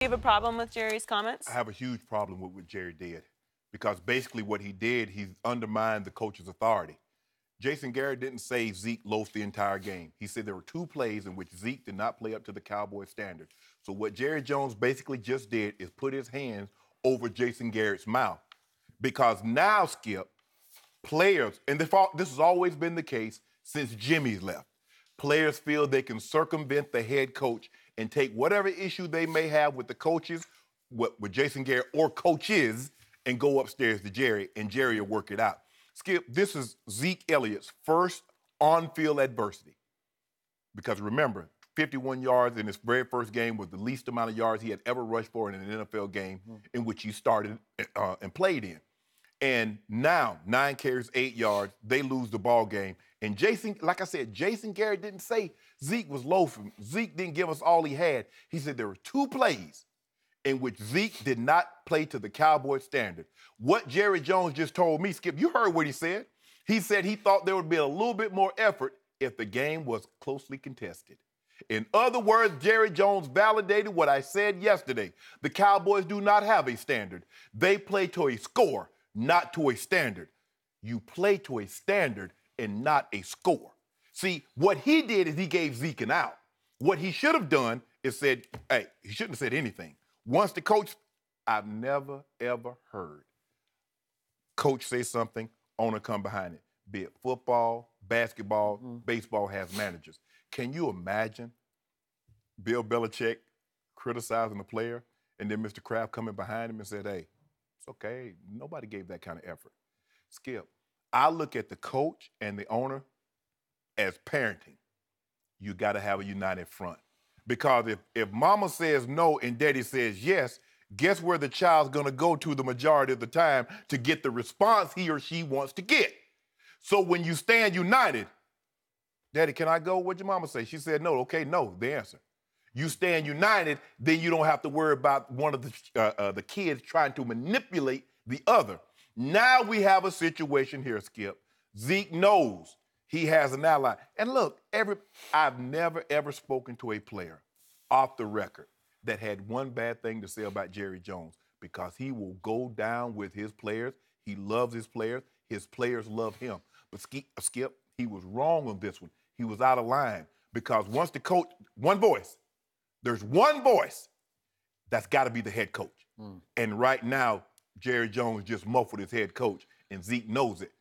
you have a problem with Jerry's comments? I have a huge problem with what Jerry did because basically what he did, he undermined the coach's authority. Jason Garrett didn't say Zeke loafed the entire game. He said there were 2 plays in which Zeke did not play up to the Cowboys standard. So what Jerry Jones basically just did is put his hands over Jason Garrett's mouth. Because now, Skip, players, and this has always been the case since Jimmy's left, players feel they can circumvent the head coach and take whatever issue they may have with the coaches, with Jason Garrett or coaches, and go upstairs to Jerry, and Jerry will work it out. Skip, this is Zeke Elliott's first on-field adversity. Because remember, 51 yards in his very first game was the least amount of yards he had ever rushed for in an NFL game in which he started and played in. And now, 9 carries, 8 yards, they lose the ball game. And Jason, like I said, Jason Garrett didn't say Zeke was loafing. Zeke didn't give us all he had. He said there were 2 plays in which Zeke did not play to the Cowboys standard. What Jerry Jones just told me, Skip, you heard what he said. He said he thought there would be a little bit more effort if the game was closely contested. In other words, Jerry Jones validated what I said yesterday. The Cowboys do not have a standard. They play to a score, not to a standard. You play to a standard and not a score. See, what he did is he gave Zeke an out. What he should have done is said, hey, he shouldn't have said anything. Once the coach, I've never, ever heard coach say something, owner come behind it. Be it football, basketball, baseball has managers. Can you imagine Bill Belichick criticizing a player and then Mr. Kraft coming behind him and said, hey, it's okay. Nobody gave that kind of effort. Skip, I look at the coach and the owner as parenting. You got to have a united front. Because if mama says no and daddy says yes, guess where the child's going to go to the majority of the time to get the response he or she wants to get. So when you stand united, Daddy, can I go? What'd your mama say? She said no. Okay, no, the answer. You stand united, then you don't have to worry about one of the kids trying to manipulate the other. Now we have a situation here, Skip. Zeke knows he has an ally. And look, I've never, ever spoken to a player off the record that had one bad thing to say about Jerry Jones because he will go down with his players. He loves his players love him. But Skip, he was wrong on this one. He was out of line because once the coach, there's one voice that's got to be the head coach. And right now, Jerry Jones just muffled his head coach, and Zeke knows it.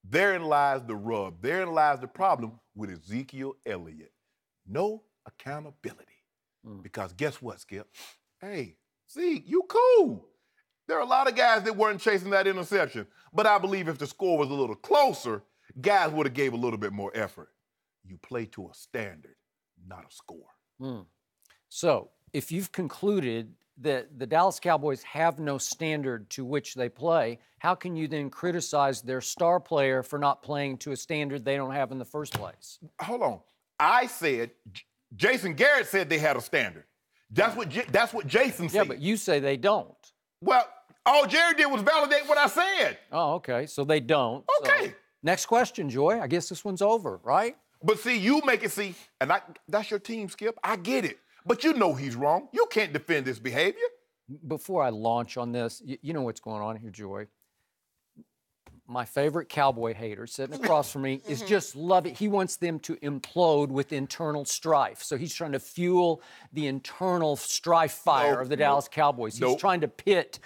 Therein lies the rub. Therein lies the problem with Ezekiel Elliott. No accountability. Because guess what, Skip? Hey, Zeke, you cool. There are a lot of guys that weren't chasing that interception. But I believe if the score was a little closer, guys would have gave a little bit more effort. You play to a standard, not a score. So if you've concluded that the Dallas Cowboys have no standard to which they play, how can you then criticize their star player for not playing to a standard they don't have in the first place? Hold on. I said, Jason Garrett said they had a standard. That's what Jason said. Yeah, but you say they don't. Well, all Jerry did was validate what I said. Oh, okay. So they don't. Okay. So, next question, Joy. I guess this one's over, right? But see, you make it and that's your team, Skip. I get it. But you know he's wrong. You can't defend this behavior. Before I launch on this, you know what's going on here, Joy. My favorite Cowboy hater sitting across from me is just loving. He wants them to implode with internal strife. So he's trying to fuel the internal strife fire of the Dallas Cowboys. He's trying to pit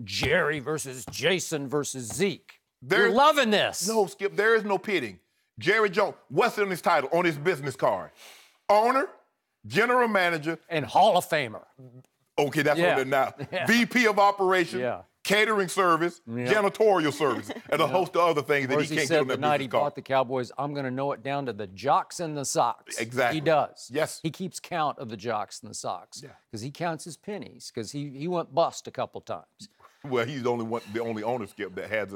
Jerry versus Jason versus Zeke. You're loving this. No, Skip, there is no pitting. Jerry Jones, what's on his title, on his business card? Owner, general manager. And Hall of Famer. Okay, that's what they're now. VP of operations. Catering service, janitorial service, and a host of other things that he can't get on that business card. The night he bought the Cowboys, I'm going to know it down to the jocks and the socks. Exactly. He does. Yes. He keeps count of the jocks and the socks because he counts his pennies because he went bust a couple times. Well, he's the only owner, Skip, that has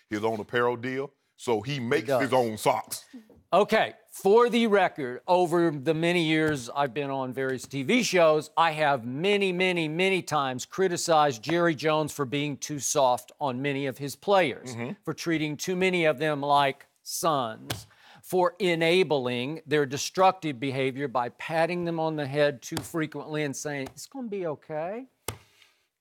his own apparel deal, so he makes his own socks. Okay, for the record, over the many years I've been on various TV shows, I have many, many, many times criticized Jerry Jones for being too soft on many of his players, for treating too many of them like sons, for enabling their destructive behavior by patting them on the head too frequently and saying, it's going to be okay.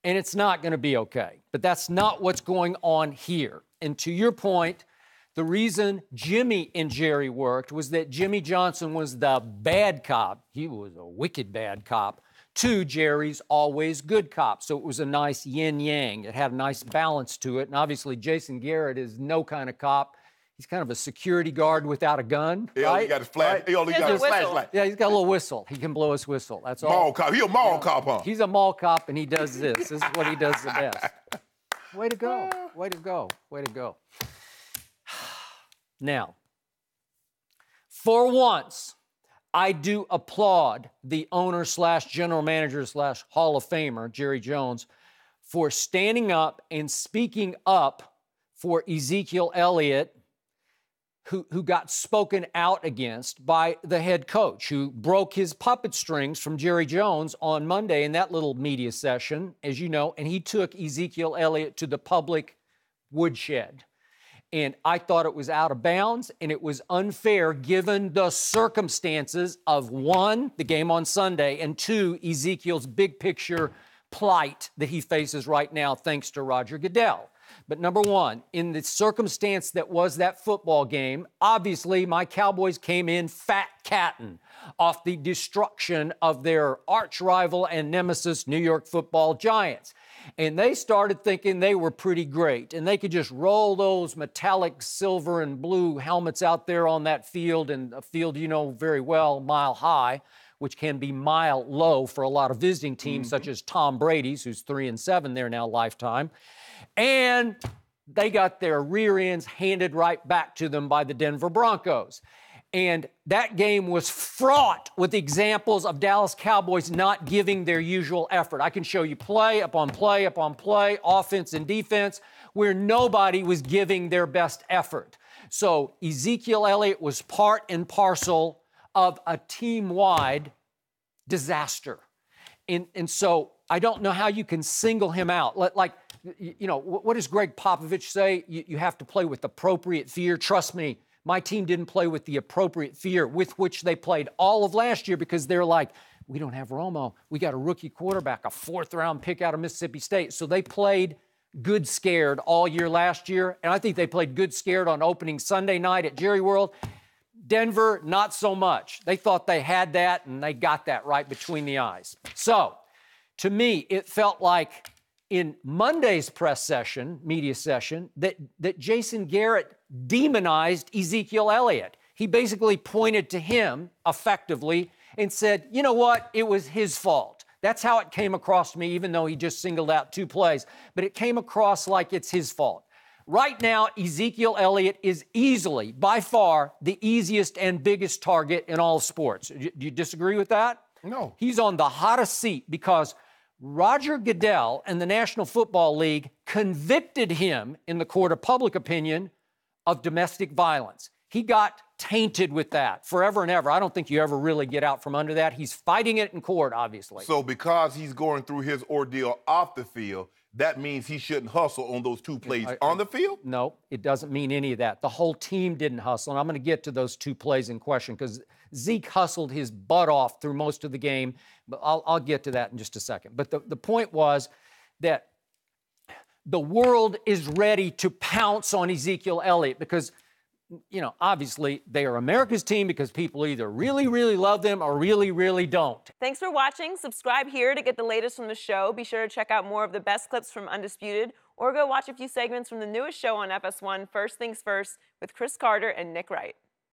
And it's not going to be okay. But that's not what's going on here. And to your point, the reason Jimmy and Jerry worked was that Jimmy Johnson was the bad cop. He was a wicked bad cop to Jerry's always good cop. So it was a nice yin-yang. It had a nice balance to it. And obviously, Jason Garrett is no kind of cop. He's kind of a security guard without a gun, right? He got his flash. Right? He only got his flashlight. Yeah, he's got a little whistle. He can blow his whistle. That's all. Mall cop. He a mall cop, huh? He's a mall cop, and he does this. This is what he does the best. Way to go. Way to go. Way to go. Now, for once, I do applaud the owner / general manager / Hall of Famer, Jerry Jones, for standing up and speaking up for Ezekiel Elliott, who got spoken out against by the head coach, who broke his puppet strings from Jerry Jones on Monday in that little media session, as you know, and he took Ezekiel Elliott to the public woodshed. And I thought it was out of bounds, and it was unfair given the circumstances of, one, the game on Sunday, and two, Ezekiel's big picture plight that he faces right now thanks to Roger Goodell. But number one, in the circumstance that was that football game, obviously my Cowboys came in fat-catting off the destruction of their arch rival and nemesis New York Football Giants. And they started thinking they were pretty great, and they could just roll those metallic silver and blue helmets out there on that field, and a field you know very well, Mile High, which can be mile low for a lot of visiting teams such as Tom Brady's, who's 3-7 there now lifetime. And they got their rear ends handed right back to them by the Denver Broncos. And that game was fraught with examples of Dallas Cowboys not giving their usual effort. I can show you play upon play upon play, offense and defense, where nobody was giving their best effort. So Ezekiel Elliott was part and parcel of a team-wide disaster. And so I don't know how you can single him out. Like, you know, what does Greg Popovich say? You have to play with appropriate fear. Trust me, my team didn't play with the appropriate fear with which they played all of last year because they're like, we don't have Romo. We got a rookie quarterback, a 4th-round pick out of Mississippi State. So they played good scared all year last year, and I think they played good scared on opening Sunday night at Jerry World. Denver, not so much. They thought they had that, and they got that right between the eyes. So, to me, it felt like in Monday's press session, media session, that Jason Garrett demonized Ezekiel Elliott. He basically pointed to him effectively and said, you know what, it was his fault. That's how it came across to me, even though he just singled out 2 plays. But it came across like it's his fault. Right now, Ezekiel Elliott is easily, by far, the easiest and biggest target in all sports. Do you disagree with that? No. He's on the hottest seat because Roger Goodell and the National Football League convicted him in the court of public opinion of domestic violence. He got tainted with that forever and ever. I don't think you ever really get out from under that. He's fighting it in court, obviously. So because he's going through his ordeal off the field, that means he shouldn't hustle on those 2 plays on the field? No, it doesn't mean any of that. The whole team didn't hustle, and I'm going to get to those 2 plays in question because Zeke hustled his butt off through most of the game, but I'll get to that in just a second. But the point was that the world is ready to pounce on Ezekiel Elliott because, you know, obviously they are America's team because people either really, really love them or really, really don't. Thanks for watching. Subscribe here to get the latest from the show. Be sure to check out more of the best clips from Undisputed or go watch a few segments from the newest show on FS1, First Things First, with Chris Carter and Nick Wright.